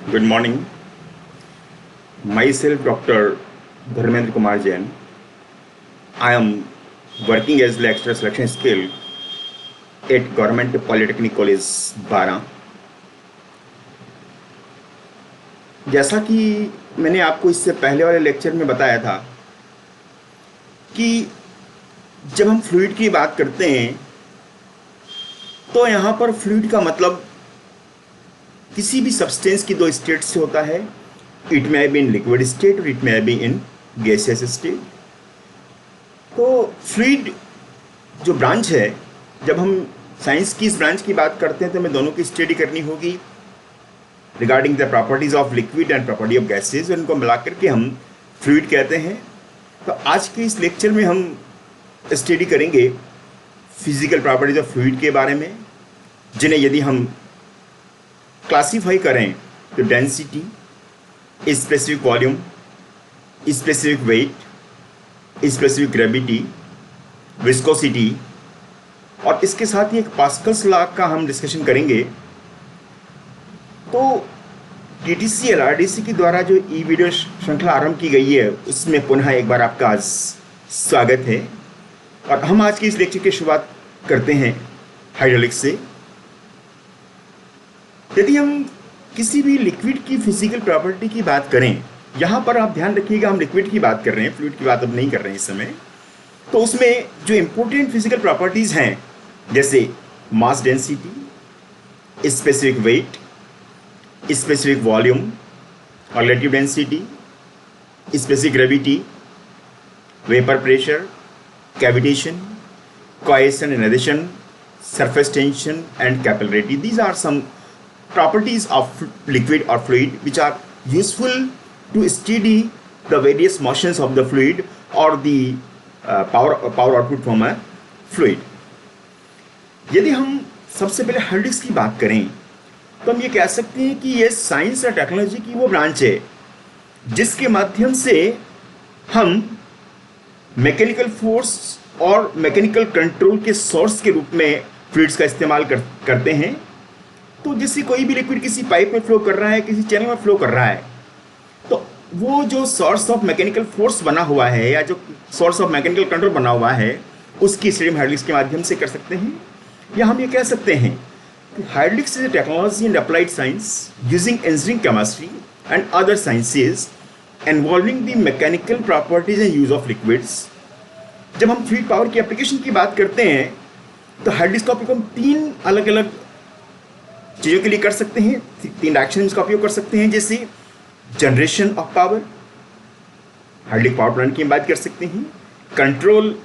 Good morning. Myself, Dr. Dharmendra Kumar Jain. I am working as lecturer selection skill at Government Polytechnic College, बारा। जैसा कि मैंने आपको इससे पहले वाले लेक्चर में बताया था कि जब हम फ्लूइड की बात करते हैं तो यहाँ पर फ्लूइड का मतलब किसी भी सब्सटेंस की दो स्टेट से होता है। It may be in liquid state और it may be in gaseous state. तो फ्लूइड जो ब्रांच है, जब हम साइंस की इस ब्रांच की बात करते हैं तो हमें दोनों की स्टडी करनी होगी regarding the properties of liquid and property of gases, और इनको मिला करके हम फ्लूइड कहते हैं। तो आज के इस लेक्चर में हम स्टडी करेंगे फिजिकल प्रॉपर्टीज ऑफ फ्लूइड के बारे में, जिन्हें यदि हम क्लासीफाई करें तो density, specific volume, specific weight, specific gravity, viscosity, और इसके साथ ही एक पास्कल्स लॉ का हम डिस्कशन करेंगे। तो टीटीसी एलआरडीसी के द्वारा जो ई वीडियो श्रृंखला आरंभ की गई है उसमें पुनः एक बार आपका आज स्वागत है। और हम आज की इस लेक्चर की शुरुआत करते हैं हाइड्रोलिक्स से। यदि हम किसी भी लिक्विड की फिजिकल प्रॉपर्टी की बात करें, यहाँ पर आप ध्यान रखिएगा हम लिक्विड की बात कर रहे हैं, फ्लूइड की बात अब नहीं कर रहे हैं इस समय। तो उसमें जो इंपॉर्टेंट फिजिकल प्रॉपर्टीज हैं जैसे mass density, specific weight, specific volume और relative density, specific gravity, vapour pressure, cavitation, cohesion and adhesion, surface tension and capillarity. These are some properties of liquid or fluid which are useful to study the various motions of the fluid or the power output from a fluid. यदि हम सबसे पहले hydraulics की बात करें तो हम ये कह सकते हैं कि ये साइंस और टेक्नोलॉजी की वो ब्रांच है जिसके माध्यम से हम मैकेनिकल फोर्स और मैकेनिकल कंट्रोल के सोर्स के रूप में फ्लूइड्स का इस्तेमाल करते हैं। तो जैसे कोई भी लिक्विड किसी पाइप में फ्लो कर रहा है, किसी चैनल में फ्लो कर रहा है, तो वो जो सोर्स ऑफ मैकेनिकल फोर्स बना हुआ है या जो सोर्स ऑफ मैकेनिकल कंट्रोल बना हुआ है उसकी स्टडी हम हाइड्रोलिक्स के माध्यम से कर सकते हैं। या हम ये कह सकते हैं कि hydraulics is a technology and applied science using engineering chemistry and other sciences involving the mechanical properties and use of liquids. जब हम फ्लूइड पावर की एप्लीकेशन की बात करते हैं तो हाइड्रोलिक्स का उपयोग हम तीन अलग अलग चीज़ों के लिए कर सकते हैं, तीन डायरेक्शंस का उपयोग कर सकते हैं। जैसे generation of power, hydraulic power plant की हम बात कर सकते हैं, control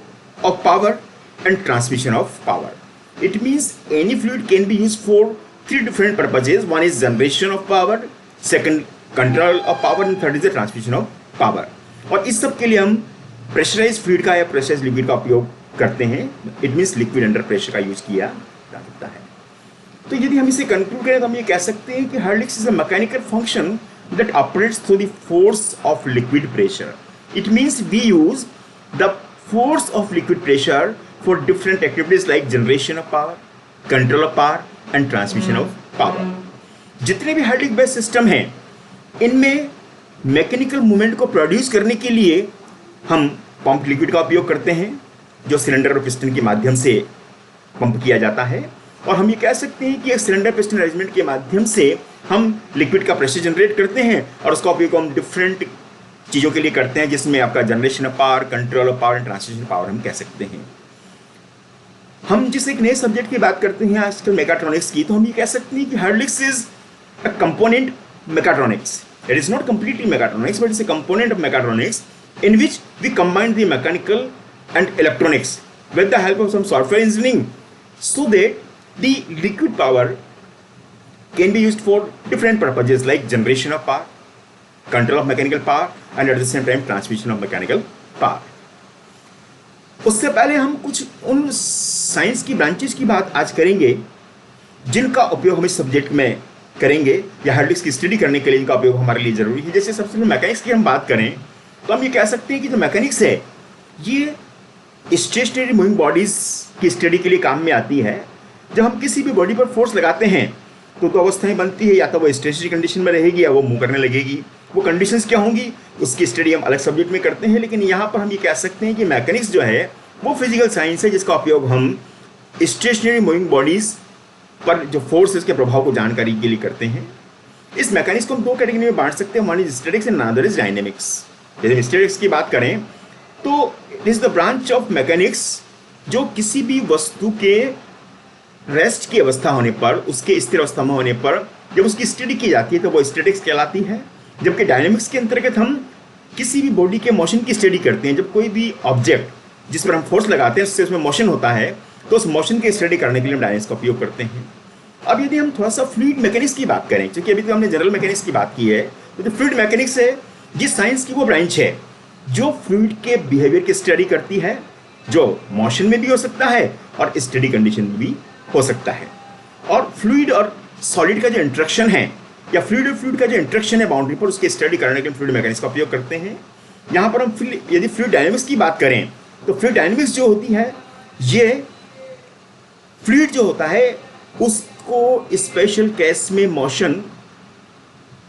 of power and transmission of power. It means any fluid can be use for three different purposes. One is generation of power, second control of power and third is the transmission of power. और इस सब के लिए हम pressurise fluid का या pressurise liquid का उपयोग करते हैं। It means liquid under pressure का यूज किया जा सकता है। तो यदि हम इसे कंक्लूड करें तो हम ये कह सकते हैं कि hydraulics is a mechanical function that operates through the force of liquid pressure. It means we use the force of liquid pressure for different activities like generation of power, control of power and transmission of power. जितने भी hydraulic based system हैं इनमें mechanical movement को produce करने के लिए हम pump liquid का उपयोग करते हैं जो सिलेंडर और पिस्टन के माध्यम से पंप किया जाता है। और हम ये कह सकते हैं कि एक सिलेंडर पिस्टन अरेंजमेंट के माध्यम से हम लिक्विड का प्रेशर जनरेट करते हैं और उसका उपयोग हम डिफरेंट चीज़ों के लिए करते हैं, जिसमें आपका generation of power, control of power and transmission power हम कह सकते हैं। हम जिस एक नए सब्जेक्ट की बात करते हैं आजकल मेकाट्रॉनिक्स की, तो हम ये कह सकते हैं कि hydraulics is a component mechatronics. It is not completely mechatronics but it's a component of mechatronics in which we combine the mechanical and electronics with the help of some software engineering so that the liquid power can be used for different purposes like generation of power, control of mechanical power and at the same time transmission of mechanical power. उससे पहले हम कुछ उन science की branches की बात आज करेंगे जिनका उपयोग हम इस सब्जेक्ट में करेंगे या हाइड्रोलिक्स की स्टडी करने के लिए इनका उपयोग हमारे लिए जरूरी है। जैसे सबसे पहले मैकेनिक्स की हम बात करें तो हम ये कह सकते हैं कि जो मैकेनिक्स है ये स्टेशनरी मूविंग बॉडीज की स्टडी के लिए काम में आती है। जब हम किसी भी बॉडी पर फोर्स लगाते हैं तो अवस्थाएं बनती है, या तो वो स्टेशनरी कंडीशन में रहेगी या वो मूव करने लगेगी। वो कंडीशंस क्या होंगी उसकी स्टडी हम अलग सब्जेक्ट में करते हैं, लेकिन यहाँ पर हम ये कह सकते हैं कि मैकेनिक्स जो है वो फिजिकल साइंस है जिसका उपयोग हम स्टेशनरी मूविंग बॉडीज पर जो फोर्सेस के प्रभाव को जानकारी के लिए करते हैं। इस मैकेनिक्स को हम दो कैटेगरी में बांट सकते हैं, one is statics and another is dynamics. यदि हम स्टैटिक्स की बात करें तो it is the branch of mechanics जो किसी भी वस्तु के रेस्ट की अवस्था होने पर, उसके स्थिर अवस्था में होने पर जब उसकी स्टडी की जाती है तो वो स्टैटिक्स कहलाती है। जबकि डायनेमिक्स के अंतर्गत हम किसी भी बॉडी के मोशन की स्टडी करते हैं। जब कोई भी ऑब्जेक्ट जिस पर हम फोर्स लगाते हैं उससे उसमें मोशन होता है तो उस मोशन की स्टडी करने के लिए हम डायनेमिक्स का उपयोग करते हैं। अब यदि हम थोड़ा सा फ्लूइड मैकेनिक्स की बात करें, क्योंकि अभी तो हमने जनरल मैकेनिक्स की बात की है, तो जो फ्लूइड मैकेनिक्स है जिस साइंस की वो ब्रांच है जो फ्लूइड के बिहेवियर की स्टडी करती है, जो मोशन में भी हो सकता है और स्टडी कंडीशन में भी हो सकता है। और फ्लूइड और सॉलिड का जो इंटरेक्शन है या फ्लूइड और फ्लूइड का जो इंटरेक्शन है बाउंड्री पर, उसकी स्टडी करने के लिए फ्लूइड मैकेनिक्स का उपयोग करते हैं। यहाँ पर हम यदि फ्लूइड डायनेमिक्स की बात करें तो फ्लूइड डायनेमिक्स जो होती है ये फ्लूइड जो होता है उसको स्पेशल केस में मोशन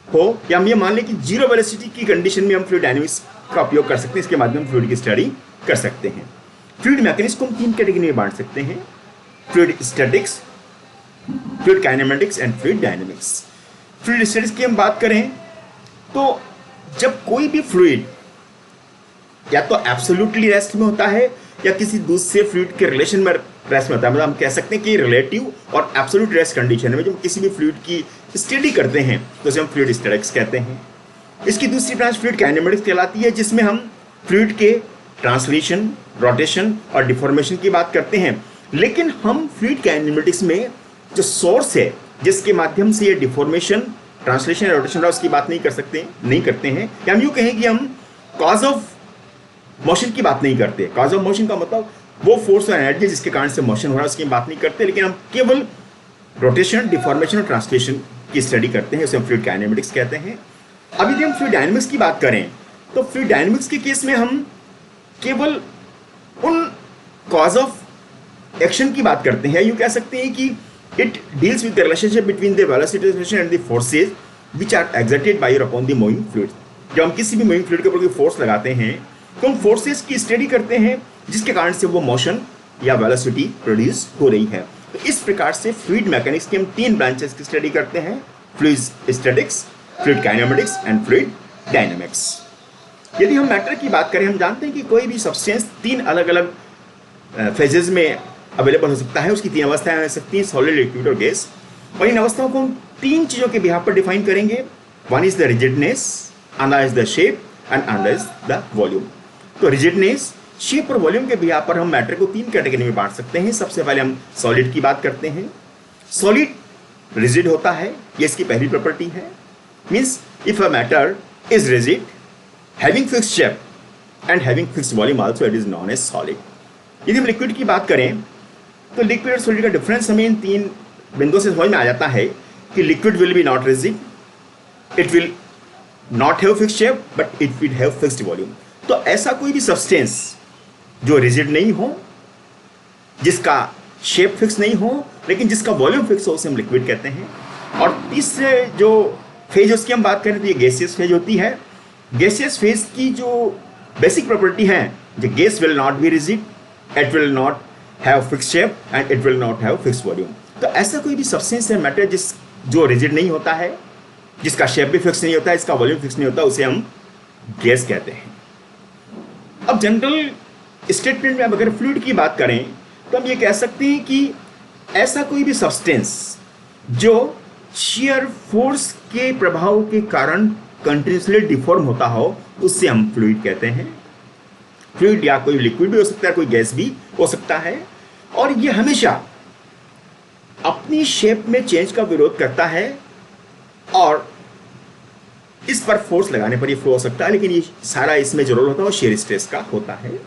हो, या हम ये मान लें कि जीरो वेलोसिटी की कंडीशन में हम फ्लूइड डायनेमिक्स का उपयोग कर सकते हैं। इसके माध्यम फ्लूइड की स्टडी कर सकते हैं। फ्लूइड मैकेनिक्स को हम तीन कैटेगरी में बांट सकते हैं, fluid statics, fluid kinematics and fluid dynamics. Fluid statics की हम बात करें तो जब कोई भी फ्लूइड या तो एब्सोल्युटली रेस्ट में होता है या किसी दूसरे फ्लूइड के रिलेशन में रेस्ट में होता है, मतलब हम कह सकते हैं कि रिलेटिव और एब्सोल्यूट रेस्ट कंडीशन में जब किसी भी फ्लूइड की स्टडी करते हैं तो उसे हम फ्लूइड स्टैटिक्स कहते हैं। इसकी दूसरी ब्रांच फ्लूइड काइनेमेटिक्स कहलाती है जिसमें हम फ्लूइड के ट्रांसलेशन, रोटेशन और डिफॉर्मेशन की बात करते हैं। लेकिन हम फ्लूइड काइनेमेटिक्स में जो सोर्स है जिसके माध्यम से ये डिफॉर्मेशन, ट्रांसलेशन या रोटेशन उसकी बात नहीं करते हैं, या हम यूँ कहें कि हम कॉज ऑफ मोशन की बात नहीं करते। कॉज ऑफ मोशन का मतलब वो फोर्स और एनर्जी जिसके कारण से मोशन हो रहा है उसकी बात नहीं करते, लेकिन हम केवल रोटेशन, डिफॉर्मेशन और ट्रांसलेशन की स्टडी करते हैं, उसे हम फ्लूइड काइनेमेटिक्स कहते हैं। अब यदि हम फ्लूइड डायनेमिक्स की बात करें तो फ्लूइड डायनेमिक्स के केस में हम केवल उन कॉज ऑफ एक्शन की बात करते हैं। यूँ कह सकते हैं कि it deals with the relationship between the velocity and the forces which are exerted by और अपॉन द मूविंग फ्लूइड। जब हम किसी भी मूविंग फ्लूइड के ऊपर कोई फोर्स लगाते हैं तो हम फोर्सेस की स्टडी करते हैं जिसके कारण से वो मोशन या वेलोसिटी प्रोड्यूस हो रही है। तो इस प्रकार से फ्लूइड मैकेनिक्स की हम तीन ब्रांचेस की स्टडी करते हैं, fluid statics, fluid kinematics and fluid dynamics. यदि हम मैटर की बात करें, हम जानते हैं कि कोई भी सब्सटेंस तीन अलग अलग फेजेस में अवेलेबल हो सकता है, उसकी तीन अवस्थाएं हो सकती हैं, सॉलिड, लिक्विड और गैस। और इन अवस्थाओं को हम तीन चीज़ों के बिहाफ पर डिफाइन करेंगे, one is the rigidness, another is the shape and another is the volume. तो रिजिडनेस, शेप और वॉल्यूम के बिहाफ पर हम मैटर को तीन कैटेगरी में बांट सकते हैं। सबसे पहले हम सॉलिड की बात करते हैं। सॉलिड रिजिड होता है, ये इसकी पहली प्रॉपर्टी है। Means if a matter is rigid, having fixed shape and having fixed volume also, it is known as solid. यदि हम लिक्विड की बात करें तो लिक्विड और सॉलिड का डिफरेंस हमें इन तीन बिंदुओं से समझ में आ जाता है कि liquid will be not rigid, it will not have fixed shape but it will have fixed volume. तो ऐसा कोई भी सब्सटेंस जो रिजिड नहीं हो, जिसका शेप फिक्स नहीं हो, लेकिन जिसका वॉल्यूम फिक्स हो, उसे हम लिक्विड कहते हैं। और तीसरे जो फेज उसकी हम बात करें तो ये गैसियस फेज होती है। गैसियस फेज की जो बेसिक प्रॉपर्टी है, the gas will not be rigid, it will not have fixed shape and it will not have fixed volume. तो ऐसा कोई भी सब्सटेंस है, मैटर जो रिजिड नहीं होता है, जिसका शेप भी फिक्स नहीं होता है, इसका वॉल्यूम फिक्स नहीं होता, उसे हम गैस कहते हैं। अब जनरल स्टेटमेंट में अब अगर फ्लूइड की बात करें तो हम ये कह सकते हैं कि ऐसा कोई भी सब्सटेंस जो शियर फोर्स के प्रभाव के कारण कंटिन्यूसली डिफॉर्म होता हो, उससे हम फ्लूइड कहते हैं। फ्लूइड या कोई लिक्विड भी हो सकता है, कोई गैस भी हो सकता है, और ये हमेशा अपनी शेप में चेंज का विरोध करता है और इस पर फोर्स लगाने पर ये फ्लो हो सकता है, लेकिन ये सारा इसमें जो रोल होता है वो शेयर स्ट्रेस का होता है।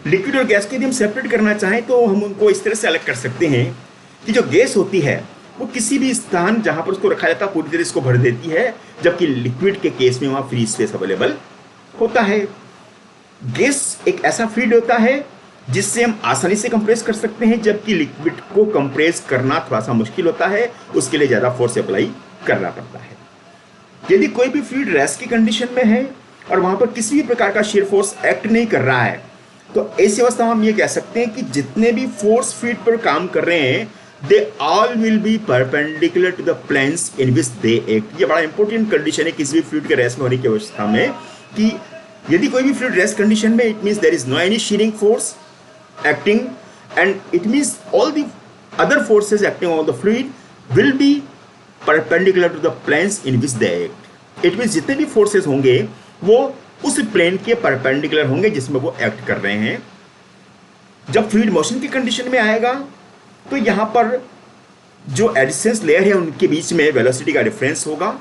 लिक्विड और गैस को यदि हम सेपरेट करना चाहें तो हम उनको इस तरह से अलग कर सकते हैं कि जो गैस होती है वो किसी भी स्थान जहां पर उसको रखा जाता है पूरी तरह इसको भर देती है, जबकि लिक्विड के केस में वहां फ्री स्पेस अवेलेबल होता है। गैस एक ऐसा फ्लूइड होता है जिससे हम आसानी से कंप्रेस कर सकते हैं, जबकि लिक्विड को कंप्रेस करना थोड़ा सा मुश्किल होता है, उसके लिए ज़्यादा फोर्स अप्लाई करना पड़ता है। यदि कोई भी फ्लूइड रेस्ट की कंडीशन में है और वहाँ पर किसी भी प्रकार का shear फोर्स एक्ट नहीं कर रहा है, तो ऐसी अवस्था में हम ये कह सकते हैं कि जितने भी फोर्स फ्लूइड पर काम कर रहे हैं, they all will be perpendicular to the planes in which they act. ये बड़ा इंपॉर्टेंट कंडीशन है किसी भी फ्लूइड के रेस्ट में होने की अवस्था में, कि यदि कोई भी फ्लूइड रेस्ट कंडीशन में, it means there is no any shearing force acting, and it means all the other forces acting on the fluid will be perpendicular to the planes in which they act. It means जितने भी forces होंगे वो उस plane के perpendicular होंगे जिसमें वो act कर रहे हैं। जब फ्लूइड मोशन की कंडीशन में आएगा तो यहाँ पर जो एडिसेंस लेयर है उनके बीच में वेलोसिटी का डिफरेंस होगा,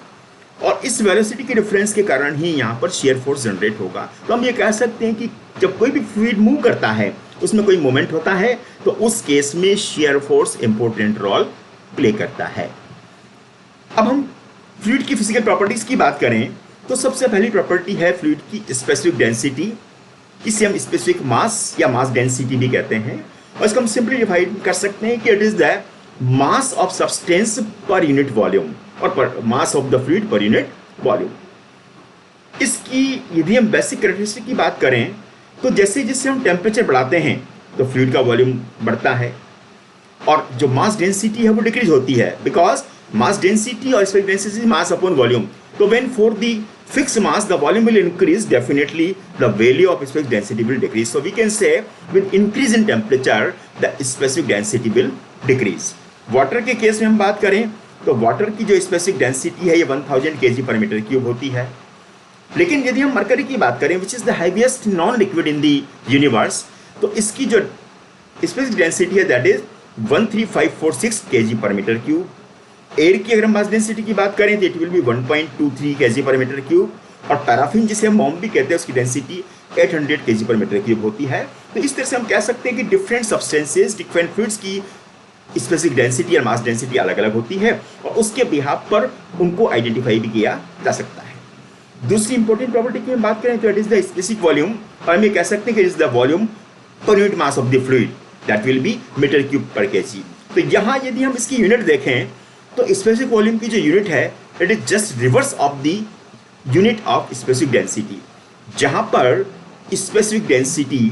और इस वेलोसिटी के डिफरेंस के कारण ही यहाँ पर shear फोर्स जनरेट होगा। तो हम ये कह सकते हैं कि जब कोई भी फ्लूइड मूव करता है, उसमें कोई मोमेंट होता है, तो उस केस में shear force important role play करता है। अब हम फ्लूइड की फिजिकल प्रॉपर्टीज की बात करें तो सबसे पहली प्रॉपर्टी है फ्लूइड की स्पेसिफिक डेंसिटी। इसे हम स्पेसिफिक मास या मास डेंसिटी भी कहते हैं, और इसको हम सिंपली डिफाइन कर सकते हैं कि it is the mass of substance पर यूनिट वॉल्यूम, और पर मास ऑफ द फ्लूइड पर यूनिट वॉल्यूम। इसकी यदि हम बेसिक कैरेक्टरिस्टिक की बात करें तो जैसे जैसे हम टेम्परेचर बढ़ाते हैं तो फ्लूइड का वॉल्यूम बढ़ता है, और जो मास डेंसिटी है वो डिक्रीज होती है, बिकॉज मास डेंसिटी और specific density mass upon volume. तो when for the fix mass the volume will increase, definitely the value of specific density will decrease. So we can say with increase in temperature the specific density will decrease. Water के केस में हम बात करें तो water की जो specific density है ये 1000 kg पर मीटर क्यूब होती है, लेकिन यदि हम मरकरी की बात करें which is the heaviest non liquid in the universe, तो इसकी जो स्पेसिफिक डेंसिटी है that is 13546 kg per metre cube. Air की अगर हम मास डेंसिटी की बात करें तो it will B 1.23 kg per metre cube, और पैराफिन जिसे हम मोम भी कहते हैं उसकी density 800 kg per metre cube होती है। तो इस तरह से हम कह सकते हैं कि डिफरेंट सब्सटेंसेज, डिफरेंट फ्लूइड्स की स्पेसिफिक डेंसिटी और मास डेंसिटी अलग अलग होती है, और उसके बिहाफ पर उनको आइडेंटिफाई भी किया जा सकता है। दूसरी इंपॉर्टेंट प्रॉपर्टी की हम बात करें तो it is the specific volume, और हम ये कह सकते हैं कि it is the volume per unit mass of the fluid that will be metre cube पर केजी। तो यहाँ यदि हम इसकी यूनिट देखें तो स्पेसिफिक वॉल्यूम की जो यूनिट है it is just reverse of the unit of specific density, जहाँ पर स्पेसिफिक डेंसिटी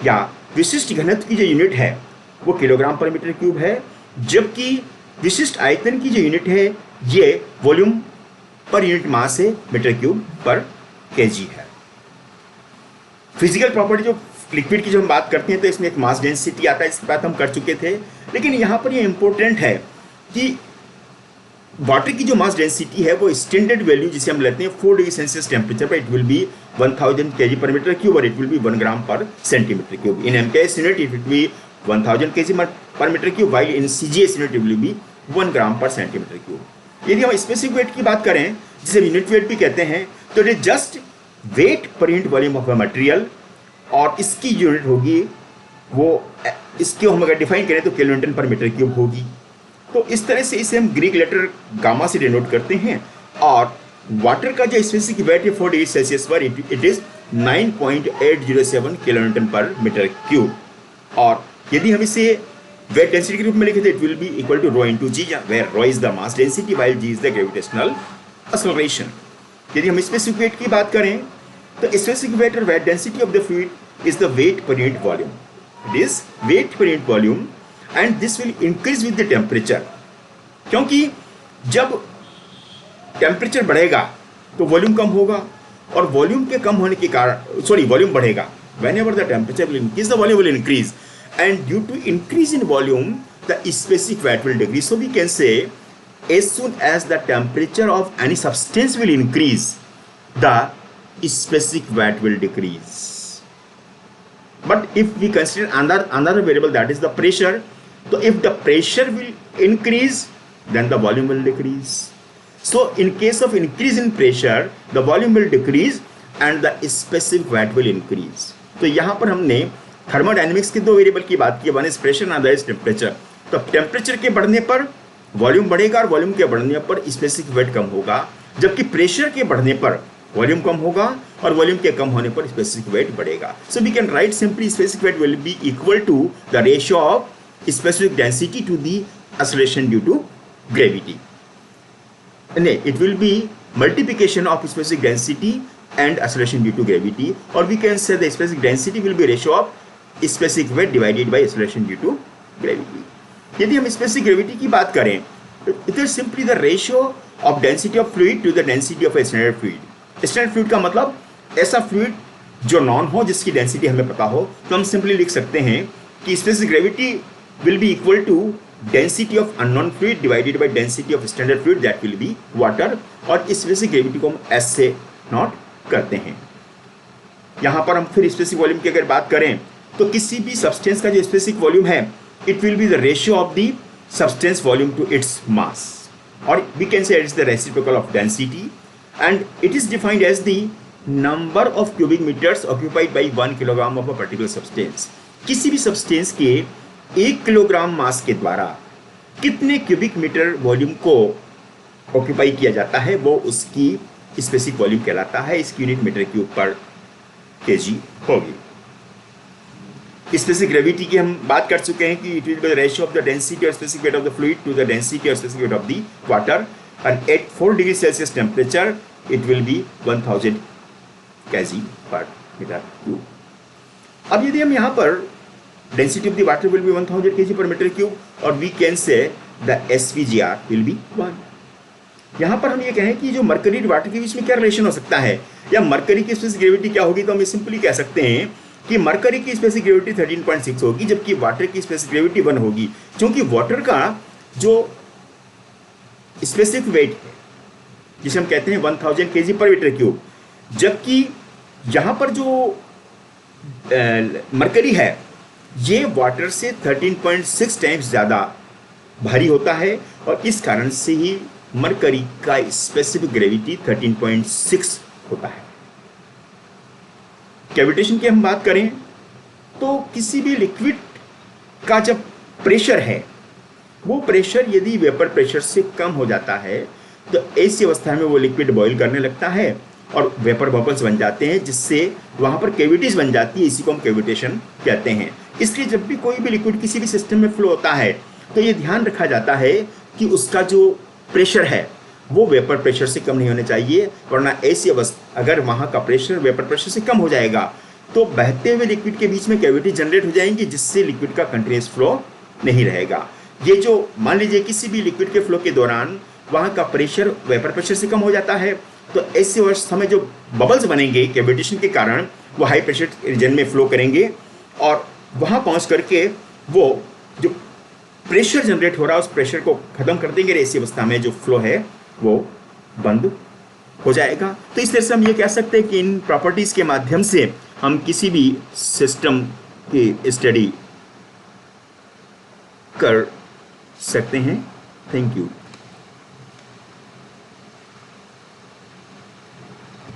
या विशिष्ट घनत्व की जो यूनिट है वो किलोग्राम पर मीटर क्यूब है, जबकि विशिष्ट आयतन की जो यूनिट है ये वॉल्यूम पर यूनिट मास है मीटर क्यूब पर केजी है। फिजिकल प्रॉपर्टी जो लिक्विड की जो हम बात करते हैं तो इसमें एक मास डेंसिटी आता है, इसकी बात हम कर चुके थे, लेकिन यहाँ पर ये इंपॉर्टेंट है कि वाटर की जो मास डेंसिटी है वो स्टैंडर्ड वैल्यू जिसे हम लेते हैं 4 डिग्री सेल्सियस टेम्परेचर पर it will be 1000 kg per metre cube, और it will be 1 gram per centimetre cube. In MKS unit it will be 1000 kg per metre cube, while in CGS unit it will be 1 gram per centimetre cube. यदि हम specific weight की बात करें जिसे unit weight भी कहते हैं तो it is just weight per unit volume of a material, और इसकी यूनिट होगी वो, इसके हम अगर डिफाइन करें तो किलोन्यूटन पर मीटर क्यूब होगी। तो इस तरह से इसे हम ग्रीक लेटर गामा से डिनोट करते हैं, और वाटर का जो स्पेसिफिक वेट है 4 डिग्री सेल्सियस पर इट इज 9.807 किलोन्यूटन पर मीटर क्यूब, और यदि हम इसे वेट डेंसिटी के रूप में लिखे तो it will be equal to rho into G, where rho is the mass density while G is the gravitational acceleration. यदि हम स्पेसिफिक वेट की बात करें तो स्पेसिफिक वेट और weight density of the fluid is the weight per unit volume, it is weight per unit volume, and this will increase with the temperature, क्योंकि जब temperature बढ़ेगा तो वॉल्यूम कम होगा, और वॉल्यूम के कम होने के कारण वॉल्यूम बढ़ेगा। whenever the temperature will increase, the volume will increase, and due to increase in volume the specific weight will decrease. So we can say as soon as the temperature of any substance will increase, the specific weight will decrease. But if we consider another variable, that is the pressure, so if the pressure will increase, then the volume will decrease. So in case of increase in pressure, the volume will decrease and the specific weight will increase. तो यहाँ पर हमने thermodynamics के दो variable की बात की, one is pressure and other is temperature. तो टेम्परेचर के बढ़ने पर वॉल्यूम बढ़ेगा और वॉल्यूम के बढ़ने पर स्पेसिफिक वेट कम होगा, जबकि प्रेशर के बढ़ने पर वॉल्यूम कम होगा और वॉल्यूम के कम होने पर स्पेसिफिक वेट बढ़ेगा. So we can write simply specific weight will be equal to the ratio of specific density to the acceleration due to gravity. It will be multiplication of specific density and acceleration due to gravity, or we can say the specific density will be ratio of specific weight divided by acceleration due to gravity. यदि हम specific gravity की बात करें, it is simply the ratio of density of fluid to the density of a standard fluid. Standard fluid का मतलब ऐसा fluid जो non हो, जिसकी डेंसिटी हमें पता हो, तो हम सिंपली लिख सकते हैं कि specific gravity will be equal to density of unknown fluid divided by density of standard fluid that will B water. और इस वजह से ग्रेविटी को हम एस से नोट करते हैं. यहाँ पर हम फिर स्पेसिफिक वॉल्यूम की अगर बात करें तो किसी भी सब्सटेंस का जो स्पेसिफिक वॉल्यूम है, it will be the ratio of the substance volume to its mass, और we can say it is the reciprocal of density, and it is defined as the number of cubic metres occupied by 1 kilogram of a particular substance. किसी भी substance के 1 kilogram mass के द्वारा कितने cubic metre volume को occupy किया जाता है, वो उसकी स्पेसिफिक वॉल्यूम कहलाता है. इसकी यूनिट मीटर क्यूब पर केजी होगी. स्पेसिफिक ग्रेविटी की हम बात कर चुके हैं कि it will be the ratio of the density और specific weight of the fluid to the density और specific weight of the water, and at 4 degree Celsius temperature it will be 1000 KG पर मीटर क्यूब. अब यदि हम यहाँ पर density of the water will be 1000 kg per meter cube, और we can say the SVGR will be 1. यहाँ पर हम ये कहें कि जो मरकरी और वाटर के बीच में क्या रिलेशन हो सकता है, या मरकरी की स्पेसिफिक ग्रेविटी क्या होगी, तो हम सिंपली कह सकते हैं कि मरकरी की स्पेसिफिक ग्रेविटी 13.6 होगी, जबकि वाटर की स्पेसिफिक ग्रेविटी 1 होगी, क्योंकि वाटर का जो स्पेसिफिक वेट है जिसे हम कहते हैं 1000 kg पर मीटर क्यूब, जबकि यहाँ पर जो मरकरी है ये वाटर से 13.6 टाइम्स ज़्यादा भारी होता है, और इस कारण से ही मरकरी का स्पेसिफिक ग्रेविटी 13.6 होता है. कैविटेशन की हम बात करें तो किसी भी लिक्विड का जब प्रेशर है, वो प्रेशर यदि वेपर प्रेशर से कम हो जाता है तो ऐसी अवस्था में वो लिक्विड बॉयल करने लगता है और वेपर बबल्स बन जाते हैं, जिससे वहाँ पर कैविटीज बन जाती है. इसी को हम कैविटेशन कहते हैं. इसलिए जब भी कोई भी लिक्विड किसी भी सिस्टम में फ्लो होता है तो ये ध्यान रखा जाता है कि उसका जो प्रेशर है वो वेपर प्रेशर से कम नहीं होना चाहिए, वरना ऐसी अवस्था अगर वहाँ का प्रेशर वेपर प्रेशर से कम हो जाएगा तो बहते हुए लिक्विड के बीच में कैविटी जनरेट हो जाएंगी, जिससे लिक्विड का कंटिन्यूस फ्लो नहीं रहेगा. ये जो मान लीजिए किसी भी लिक्विड के फ्लो के दौरान वहाँ का प्रेशर वेपर प्रेशर से कम हो जाता है, तो ऐसे अवस्था में जो बबल्स बनेंगे कैविटेशन के कारण वो हाई प्रेशर रीजन में फ्लो करेंगे, और वहाँ पहुँच करके वो जो प्रेशर जनरेट हो रहा है उस प्रेशर को ख़त्म कर देंगे. ऐसी अवस्था में जो फ्लो है वो बंद हो जाएगा. तो इस तरह से हम ये कह सकते हैं कि इन प्रॉपर्टीज़ के माध्यम से हम किसी भी सिस्टम की स्टडी कर सकते हैं. Thank you.